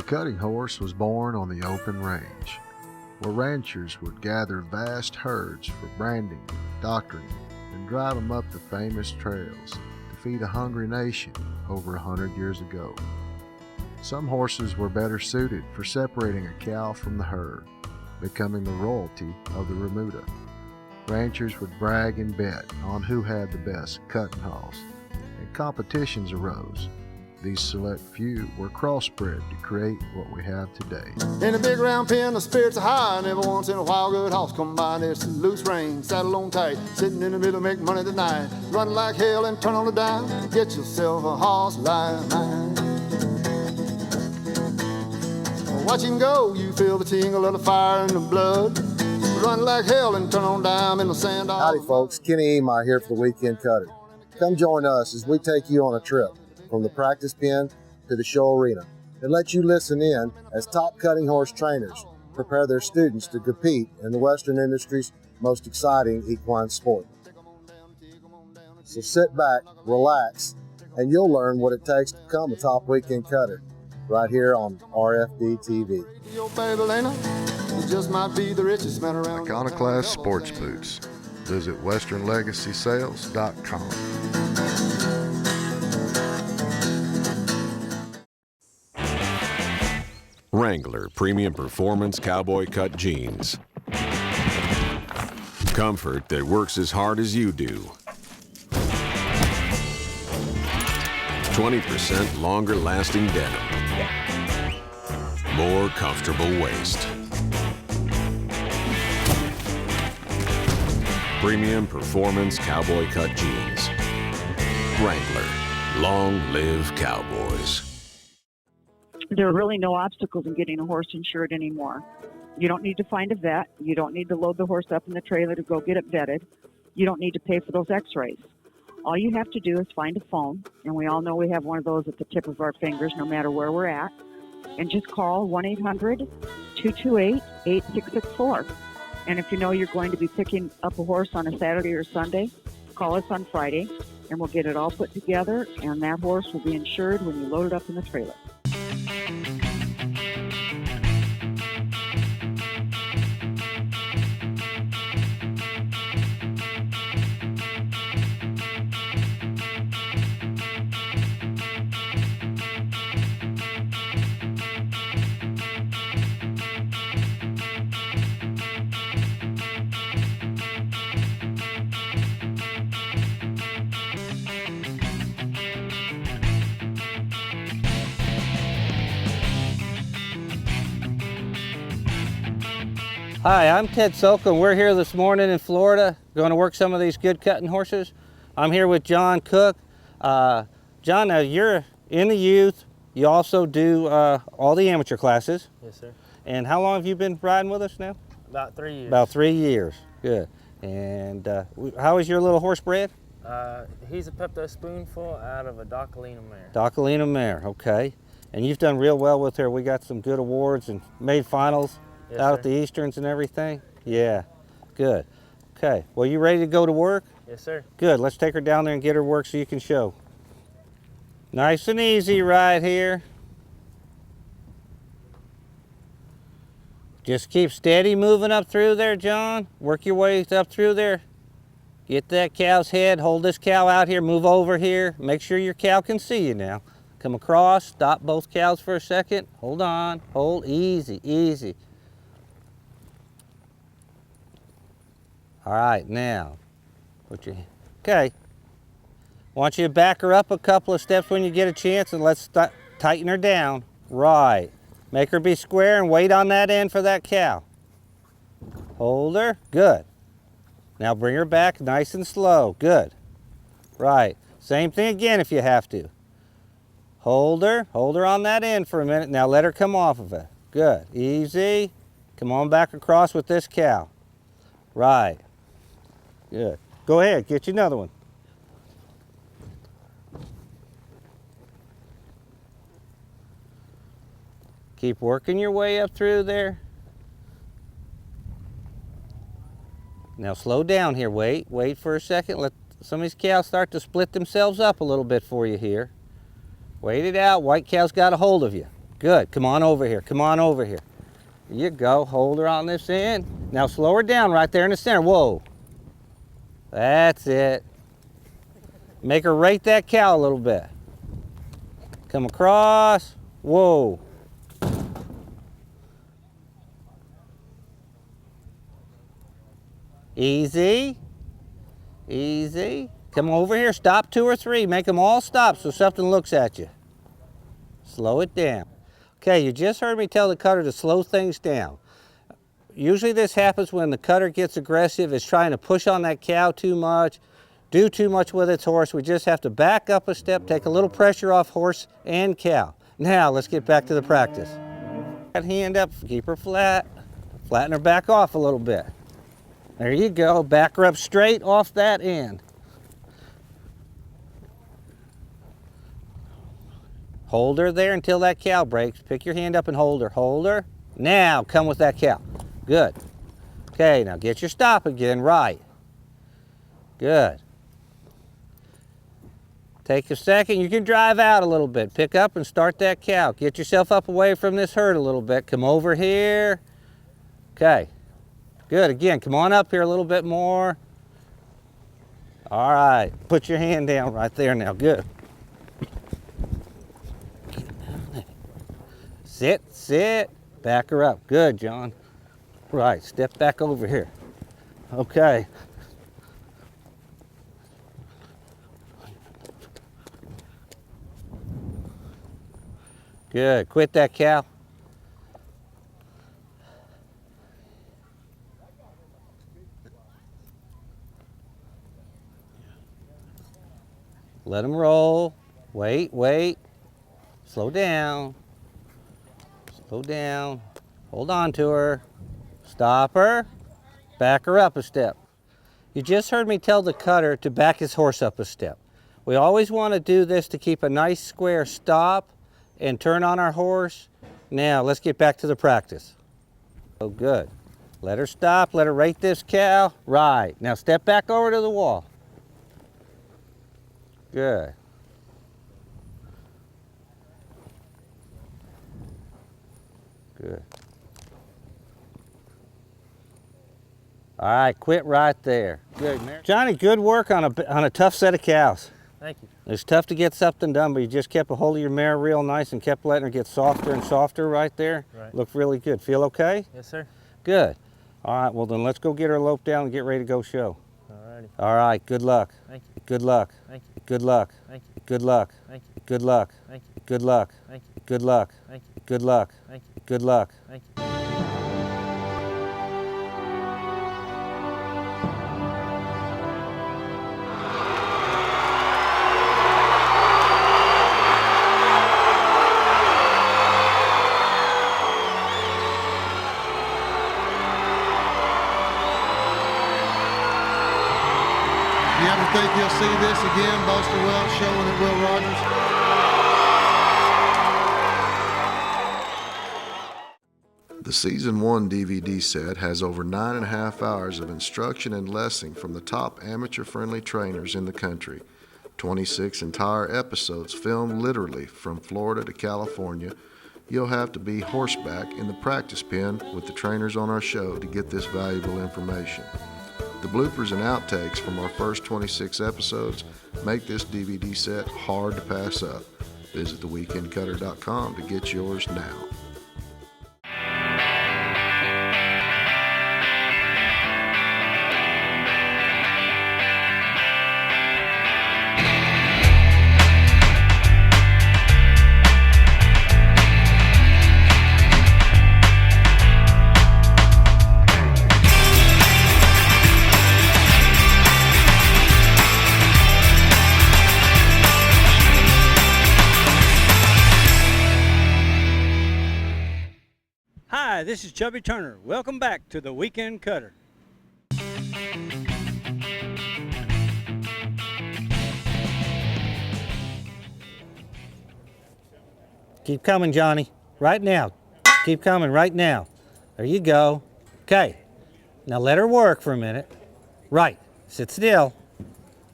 cutting horse was born on the open range, where ranchers would gather vast herds for branding, doctoring, and drive them up the famous trails to feed a hungry nation over 100 years ago. Some horses were better suited for separating a cow from the herd, becoming the royalty of the remuda. Ranchers would brag and bet on who had the best cutting hoss, and competitions arose. These select few were crossbred to create what we have today. In a big round pen, the spirits are high, and every once in a while, good hoss come by. There's a loose rein, saddle on tight, sitting in the middle, make money tonight. Run like hell and turn on the dime, get yourself a hoss like mine. Watch him go, you feel the tingle of the fire and the blood. Run like hell and turn on dime in the sand. Howdy folks, Kenny Emai here for the Weekend Cutter. Come join us as we take you on a trip from the practice pen to the show arena and let you listen in as top cutting horse trainers prepare their students to compete in the Western industry's most exciting equine sport. So sit back, relax, and you'll learn what it takes to become a top weekend cutter right here on RFD TV. Iconoclast Sports Boots. Visit westernlegacysales.com. Wrangler Premium Performance Cowboy Cut Jeans. Comfort that works as hard as you do. 20% longer lasting denim. More comfortable waist. Premium Performance Cowboy Cut Jeans. Wrangler. Long live cowboys. There are really no obstacles in getting a horse insured anymore. You don't need to find a vet. You don't need to load the horse up in the trailer to go get it vetted. You don't need to pay for those x-rays. All you have to do is find a phone, and we all know we have one of those at the tip of our fingers no matter where we're at, and just call 1-800-228-8664. And if you know you're going to be picking up a horse on a Saturday or Sunday, call us on Friday, and we'll get it all put together, and that horse will be insured when you load it up in the trailer. Hi, I'm Ted Slocum. We're here this morning in Florida, going to work some of these good cutting horses. I'm here with John Cook. John, now you're in the youth. You also do all the amateur classes. Yes, sir. And how long have you been riding with us now? About 3 years. About 3 years. Good. And how is your little horse bred? He's a Pepto Spoonful out of a Docalina mare. Docalina mare, okay. And you've done real well with her. We got some good awards and made finals. Yes, out sir. at the Easterns and everything? Yeah, good. Okay, well, you ready to go to work? Yes, sir. Good, let's take her down there and get her work so you can show. Nice and easy right here. Just keep steady moving up through there, John. Work your way up through there. Get that cow's head, hold this cow out here, move over here. Make sure your cow can see you now. Come across, stop both cows for a second. Hold on, hold, easy, easy. All right, now, put your, okay. Want you to back her up a couple of steps when you get a chance, and let's tighten her down. Right. Make her be square and wait on that end for that cow. Hold her, good. Now bring her back nice and slow, good. Right, same thing again if you have to. Hold her on that end for a minute. Now let her come off of it, good, easy. Come on back across with this cow. Right. Good. Go ahead, get you another one. Keep working your way up through there. Now slow down here, wait for a second. Let some of these cows start to split themselves up a little bit for you here. Wait it out, white cow's got a hold of you. Good. Come on over here. Come on over here. There you go. Hold her on this end. Now slow her down right there in the center. Whoa. That's it. Make her rate that cow a little bit. Come across. Whoa. Easy. Easy. Come over here. Stop 2 or 3. Make them all stop so something looks at you. Slow it down. Okay, you just heard me tell the cutter to slow things down. Usually this happens when the cutter gets aggressive, is trying to push on that cow too much, do too much with its horse. We just have to back up a step, take a little pressure off horse and cow. Now, let's get back to the practice. That hand up, keep her flat. Flatten her back off a little bit. There you go, back her up straight off that end. Hold her there until that cow breaks. Pick your hand up and hold her. Hold her. Now, come with that cow. Good. Okay, now get your stop again, right. Good. Take a second. You can drive out a little bit. Pick up and start that cow. Get yourself up away from this herd a little bit. Come over here. Okay. Good. Again, come on up here a little bit more. All right. Put your hand down right there now. Good. Sit, sit. Back her up. Good, John. Right. Step back over here. Okay. Good. Quit that cow. Let them roll. Wait, wait. Slow down. Slow down. Hold on to her. Stop her. Back her up a step. You just heard me tell the cutter to back his horse up a step. We always want to do this to keep a nice square stop and turn on our horse. Now, let's get back to the practice. Oh, good. Let her stop. Let her rate this cow. Right. Now, step back over to the wall. Good. Good. All right, quit right there. Good, Mary. Johnny, good work on a tough set of cows. Thank you. It's tough to get something done, but you just kept a hold of your mare real nice and kept letting her get softer and softer right there. Right. Looked really good. Feel okay? Yes, sir. Good. All right, well then let's go get her loped down and get ready to go show. Alrighty. All right, good luck. Thank you. Good luck. Thank you. Good luck. Thank you. Good luck. Thank you. Good luck. Thank you. Good luck. Thank you. Good luck. Thank you. Good luck. Thank you. Good luck. Thank you. You ever think you'll see this again, Buster Welch showing at Will Rogers? The Season 1 DVD set has over 9.5 hours of instruction and lesson from the top amateur-friendly trainers in the country. 26 entire episodes filmed literally from Florida to California. You'll have to be horseback in the practice pen with the trainers on our show to get this valuable information. The bloopers and outtakes from our first 26 episodes make this DVD set hard to pass up. Visit theweekendcutter.com to get yours now. Hi, this is Chubby Turner. Welcome back to the Weekend Cutter. Keep coming, Johnny. Right now. Keep coming right now. There you go. Okay. Now let her work for a minute. Right. Sit still.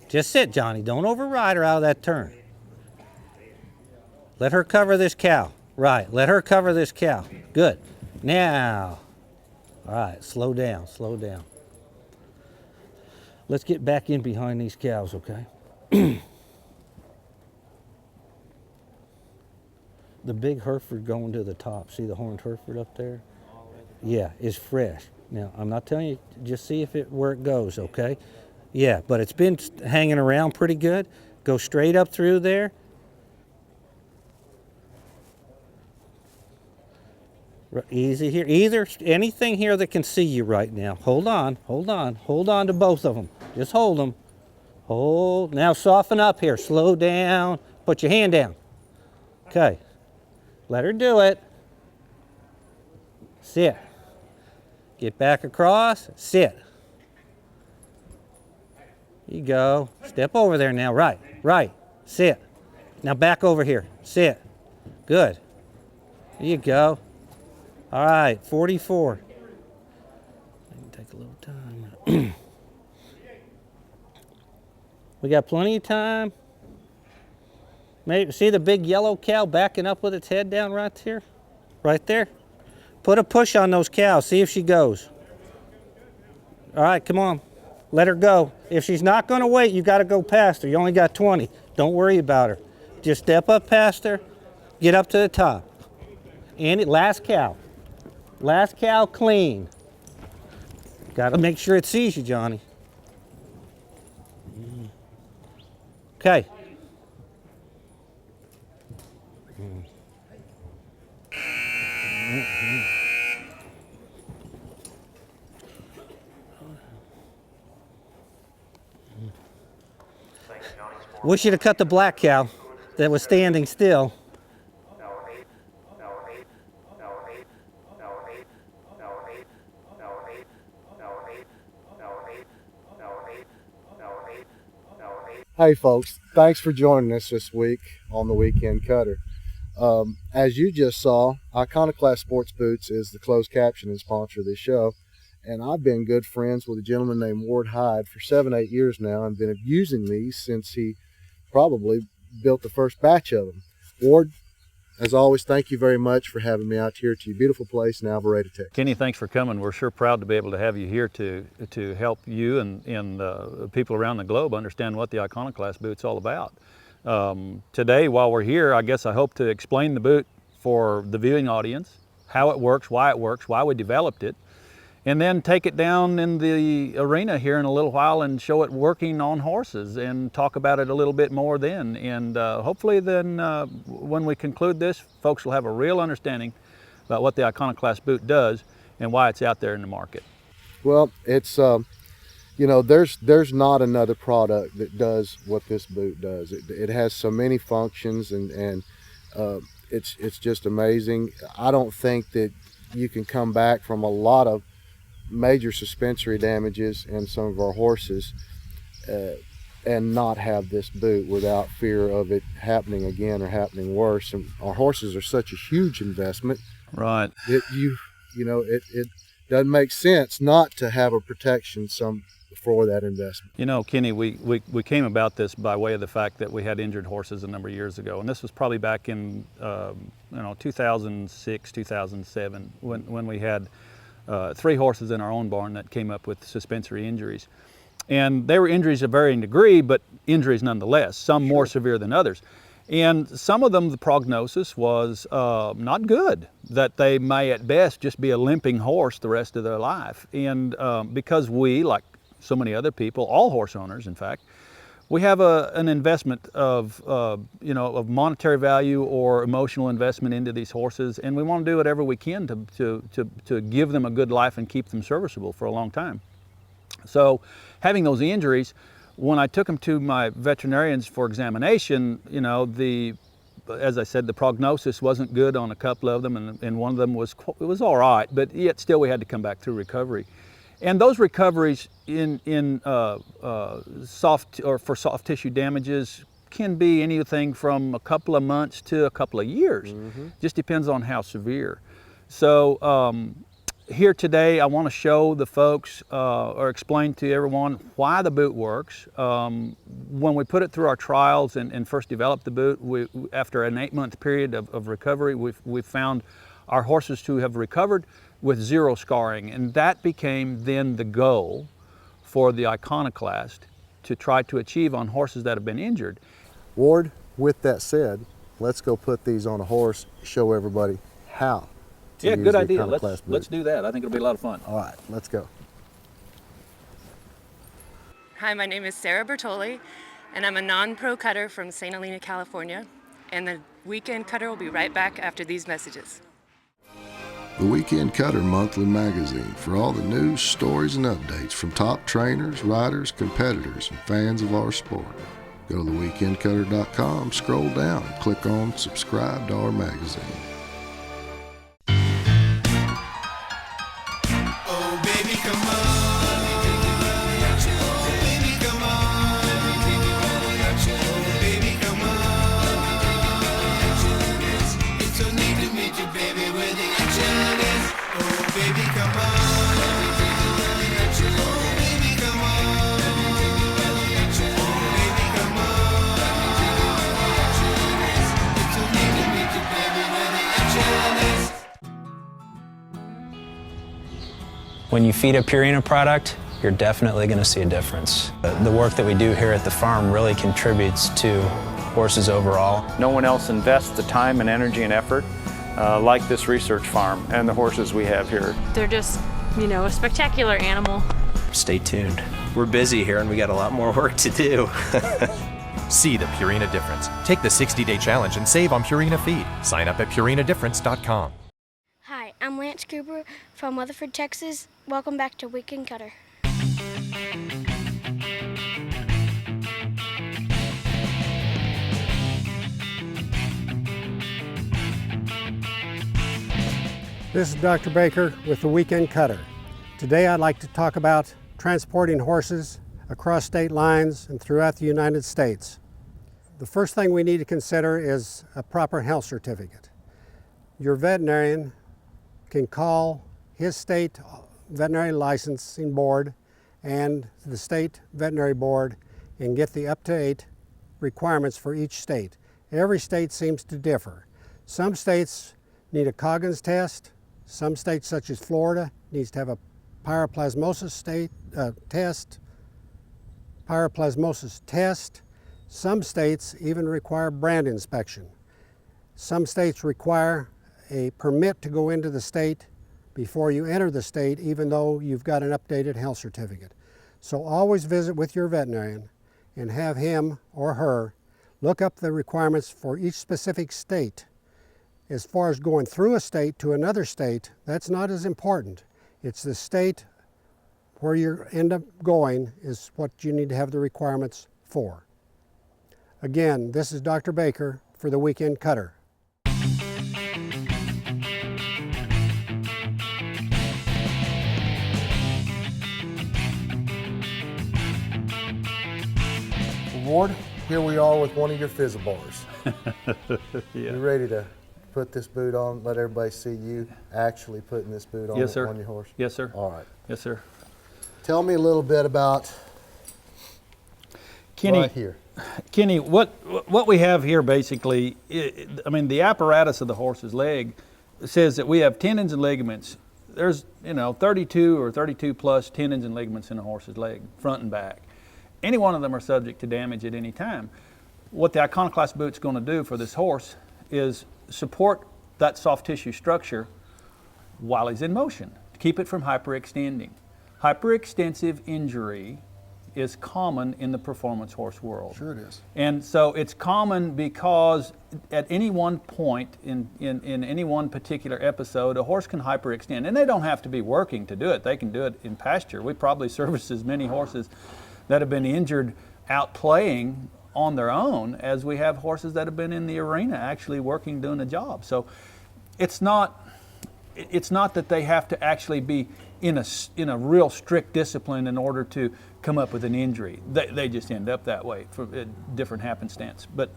Just sit, Johnny. Don't override her out of that turn. Let her cover this cow. Right, let her cover this cow. Good. Now, all right, slow down, slow down. Let's get back in behind these cows, okay? The big Hereford going to the top. See the horned Hereford up there? Yeah, is fresh. Now, I'm not telling you, just see if where it goes, okay? Yeah, but it's been hanging around pretty good. Go straight up through there. Easy here. Anything here that can see you right now. Hold on, hold on. Hold on to both of them. Just hold them. Hold. Now soften up here. Slow down. Put your hand down. Okay. Let her do it. Sit. Get back across. Sit. You go. Step over there now. Right. Right. Sit. Now back over here. Sit. Good. There you go. All right, 44. I can take a little time. We got plenty of time. Maybe see the big yellow cow backing up with its head down right here? Right there? Put a push on those cows. See if she goes. All right, come on. Let her go. If she's not going to wait, you got to go past her. You only got 20. Don't worry about her. Just step up past her. Get up to the top. And last cow. Last cow clean. Got to make sure it sees you, Johnny. Okay. Wish you'd have cut the black cow that was standing still. Hey folks, thanks for joining us this week on the Weekend Cutter. As you just saw, Iconoclast Sports Boots is the closed captioning sponsor of this show, and I've been good friends with a gentleman named Ward Hyde for 7-8 years now and been using these since he probably built the first batch of them. Ward, as always, thank you very much for having me out here to your beautiful place in Alvarado, Texas. Kenny, thanks for coming. We're sure proud to be able to have you here to help you and people around the globe understand what the Iconoclast boot's all about. Today, while we're here, I guess I hope to explain the boot for the viewing audience, how it works, why we developed it, and then take it down in the arena here in a little while and show it working on horses and talk about it a little bit more then. And hopefully then when we conclude this, folks will have a real understanding about what the Iconoclast boot does and why it's out there in the market. Well, it's, you know, there's not another product that does what this boot does. It has so many functions and it's just amazing. I don't think that you can come back from a lot of major suspensory damages in some of our horses and not have this boot without fear of it happening again or happening worse. And our horses are such a huge investment, right, that you know it doesn't make sense not to have a protection for that investment. You know, Kenny, we came about this by way of the fact that we had injured horses a number of years ago, and this was probably back in 2006, 2007 when we had 3 horses in our own barn that came up with suspensory injuries. And they were injuries of varying degree, but injuries nonetheless, some more severe than others. And some of them, the prognosis was not good, that they may at best just be a limping horse the rest of their life. And because we, like so many other people, all horse owners in fact, we have an investment of monetary value or emotional investment into these horses, and we want to do whatever we can to give them a good life and keep them serviceable for a long time. So having those injuries, when I took them to my veterinarians for examination, you know, as I said, the prognosis wasn't good on a couple of them, and one of them was all right, but yet still we had to come back through recovery. And those recoveries in soft tissue damages can be anything from a couple of months to a couple of years. Mm-hmm. Just depends on how severe. So here today, I want to show the folks or explain to everyone why the boot works. When we put it through our trials and first developed the boot, after an 8-month period of recovery, we've found our horses to have recovered with 0 scarring, and that became then the goal for the Iconoclast to try to achieve on horses that have been injured. Ward, with that said, let's go put these on a horse, show everybody how to Yeah, use good the idea. Iconoclast boot. Let's do that. I think it'll be a lot of fun. All right, let's go. Hi, my name is Sarah Bertoli, and I'm a non-pro cutter from St. Helena, California. And the Weekend Cutter will be right back after these messages. The Weekend Cutter monthly magazine for all the news, stories, and updates from top trainers, riders, competitors, and fans of our sport. Go to theweekendcutter.com, scroll down, and click on subscribe to our magazine. Oh baby, come on. Oh baby, come on. Oh baby, come on. It's so neat to meet you, baby, where the action is. Oh baby, come on. Oh baby, come on. Oh baby, come on. It's so neat to meet you, baby, where the action is. When you feed a Purina product, you're definitely going to see a difference. The work that we do here at the farm really contributes to horses overall. No one else invests the time and energy and effort like this research farm and the horses we have here. They're just, a spectacular animal. Stay tuned. We're busy here and we got a lot more work to do. See the Purina difference. Take the 60-day challenge and save on Purina feed. Sign up at purinadifference.com. Hi, I'm Lance Cooper from Weatherford, Texas. Welcome back to Weekend Cutter. This is Dr. Baker with the Weekend Cutter. Today I'd like to talk about transporting horses across state lines and throughout the United States. The first thing we need to consider is a proper health certificate. Your veterinarian can call his state veterinary licensing board and the state veterinary board and get the up-to-date requirements for each state. Every state seems to differ. Some states need a Coggins test. Some states, such as Florida, needs to have a pyroplasmosis test. Some states even require brand inspection. Some states require a permit to go into the state before you enter the state, even though you've got an updated health certificate. So always visit with your veterinarian and have him or her look up the requirements for each specific state. As far as going through a state to another state, that's not as important. It's the state where you end up going is what you need to have the requirements for. Again, this is Dr. Baker for the Weekend Cutter. Ward, here we are with one of your fizzle bars. Yeah. You ready to put this boot on, let everybody see you actually putting this boot on, Yes, sir. on your horse? Yes, sir. All right. Yes, sir. Tell me a little bit about Kenny, right here. Kenny, what we have here basically, the apparatus of the horse's leg says that we have tendons and ligaments. There's 32 or 32 plus tendons and ligaments in a horse's leg, front and back. Any one of them are subject to damage at any time. What the Iconoclast boot's going to do for this horse is support that soft tissue structure while he's in motion, to keep it from hyperextending. Hyperextensive injury is common in the performance horse world. Sure it is. And so it's common because at any one point in any one particular episode, a horse can hyperextend. And they don't have to be working to do it. They can do it in pasture. We probably service as many horses that have been injured out playing on their own as we have horses that have been in the arena actually working, doing a job. So it's not that they have to actually be in a real strict discipline in order to come up with an injury. They just end up that way for a different happenstance. But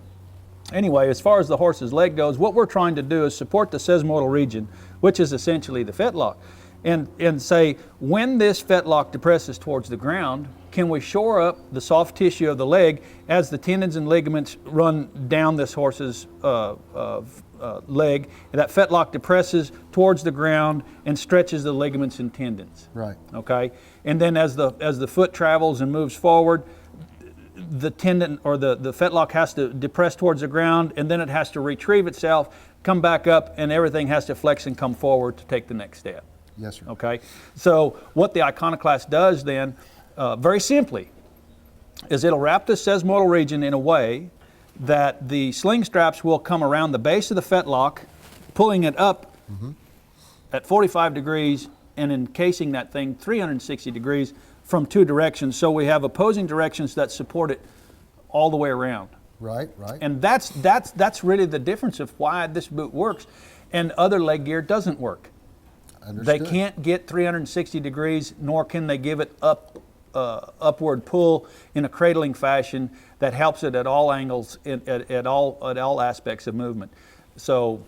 anyway, as far as the horse's leg goes, what we're trying to do is support the sesamoidal region, which is essentially the fetlock. and say, when this fetlock depresses towards the ground, can we shore up the soft tissue of the leg as the tendons and ligaments run down this horse's leg? And that fetlock depresses towards the ground and stretches the ligaments and tendons. Right. Okay. And then as the foot travels and moves forward, the tendon or the fetlock has to depress towards the ground, and then it has to retrieve itself, come back up, and everything has to flex and come forward to take the next step. Yes, sir. Okay. So what the Iconoclast does then, very simply, is it'll wrap the sesamoidal region in a way that the sling straps will come around the base of the fetlock, pulling it up at 45 degrees and encasing that thing 360 degrees from two directions. So we have opposing directions that support it all the way around. Right, right. And that's really the difference of why this boot works and other leg gear doesn't work. Understood. They can't get 360 degrees, nor can they give it upward pull in a cradling fashion that helps it at all angles, at all aspects of movement. So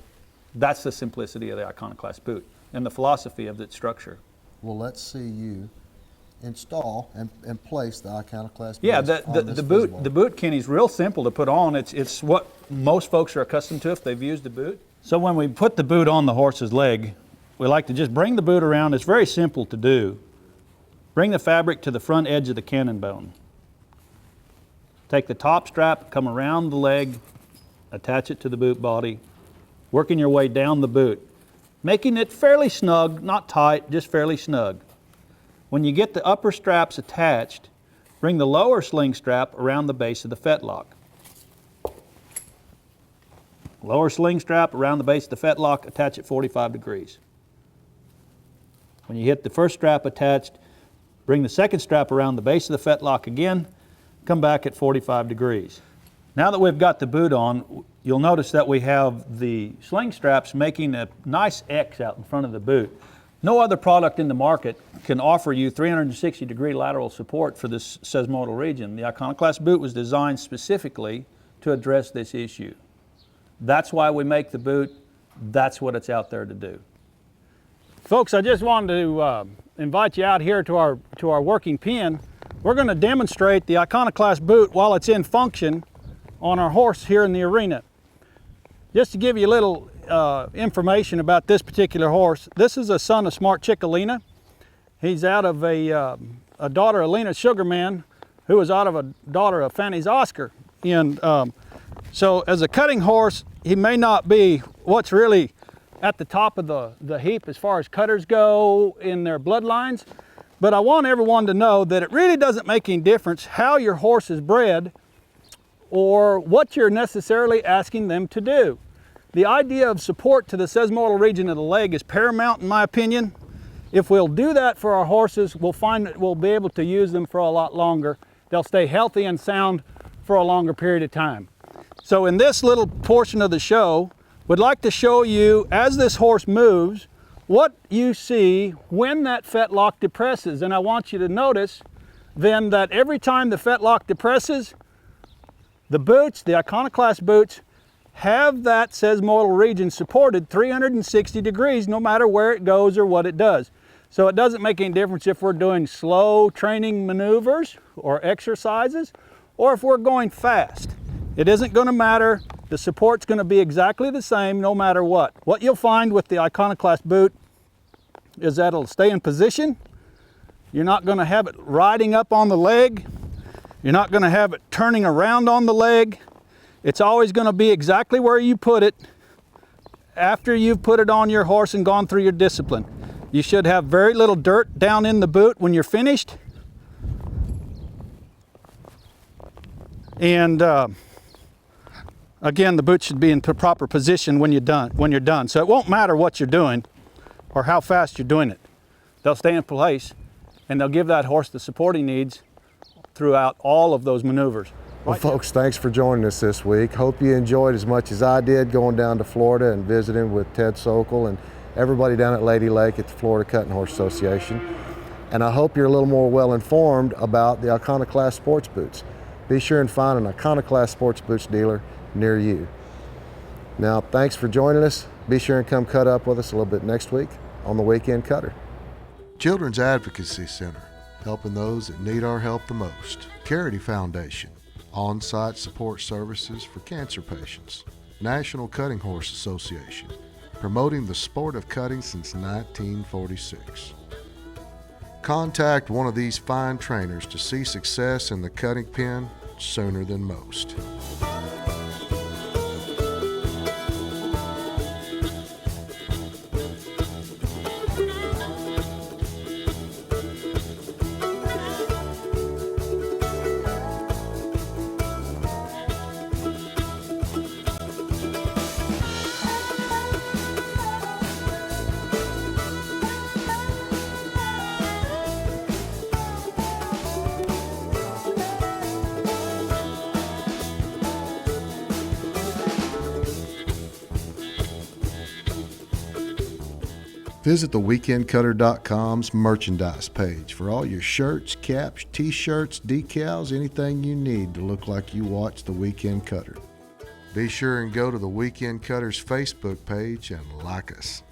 that's the simplicity of the Iconoclast boot and the philosophy of its structure. Well, let's see you install and place the Iconoclast. Yeah, base on this the boot, Kenny's real simple to put on. It's what most folks are accustomed to if they've used the boot. So when we put the boot on the horse's leg, we like to just bring the boot around. It's very simple to do. Bring the fabric to the front edge of the cannon bone. Take the top strap, come around the leg, attach it to the boot body, working your way down the boot, making it fairly snug, not tight, just fairly snug. When you get the upper straps attached, bring the lower sling strap around the base of the fetlock. Lower sling strap around the base of the fetlock, attach it 45 degrees. When you hit the first strap attached, bring the second strap around the base of the fetlock again, come back at 45 degrees. Now that we've got the boot on, you'll notice that we have the sling straps making a nice X out in front of the boot. No other product in the market can offer you 360 degree lateral support for this sesamoidal region. The Iconoclast boot was designed specifically to address this issue. That's why we make the boot. That's what it's out there to do. Folks, I just wanted to invite you out here to our working pen. We're going to demonstrate the Iconoclast boot while it's in function on our horse here in the arena. Just to give you a little information about this particular horse, this is a son of Smart Chick Alina. He's out of a daughter of Alina Sugarman, who was out of a daughter of Fanny's Oscar. And so as a cutting horse, he may not be what's really at the top of the heap as far as cutters go in their bloodlines, but I want everyone to know that it really doesn't make any difference how your horse is bred or what you're necessarily asking them to do. The idea of support to the sesamoidal region of the leg is paramount in my opinion. If we'll do that for our horses, we'll find that we'll be able to use them for a lot longer. They'll stay healthy and sound for a longer period of time. So in this little portion of the show, we'd like to show you, as this horse moves, what you see when that fetlock depresses. And I want you to notice then that every time the fetlock depresses, the boots, the Iconoclast boots, have that sesamoidal region supported 360 degrees no matter where it goes or what it does. So it doesn't make any difference if we're doing slow training maneuvers or exercises or if we're going fast. It isn't going to matter. The support's going to be exactly the same no matter what. What you'll find with the Iconoclast boot is that it'll stay in position. You're not going to have it riding up on the leg. You're not going to have it turning around on the leg. It's always going to be exactly where you put it after you've put it on your horse and gone through your discipline. You should have very little dirt down in the boot when you're finished. And again, the boot should be in the proper position when you're done. So it won't matter what you're doing or how fast you're doing it. They'll stay in place and they'll give that horse the support he needs throughout all of those maneuvers. Well, folks, thanks for joining us this week. Hope you enjoyed as much as I did going down to Florida and visiting with Ted Sokol and everybody down at Lady Lake at the Florida Cutting Horse Association. And I hope you're a little more well informed about the Iconoclast sports boots. Be sure and find an Iconoclast sports boots dealer near you. Now, thanks for joining us. Be sure and come cut up with us a little bit next week on the Weekend Cutter. Children's Advocacy Center, helping those that need our help the most. Charity Foundation, on-site support services for cancer patients. National Cutting Horse Association, promoting the sport of cutting since 1946. Contact one of these fine trainers to see success in the cutting pen sooner than most. Visit theweekendcutter.com's merchandise page for all your shirts, caps, t-shirts, decals, anything you need to look like you watch The Weekend Cutter. Be sure and go to The Weekend Cutter's Facebook page and like us.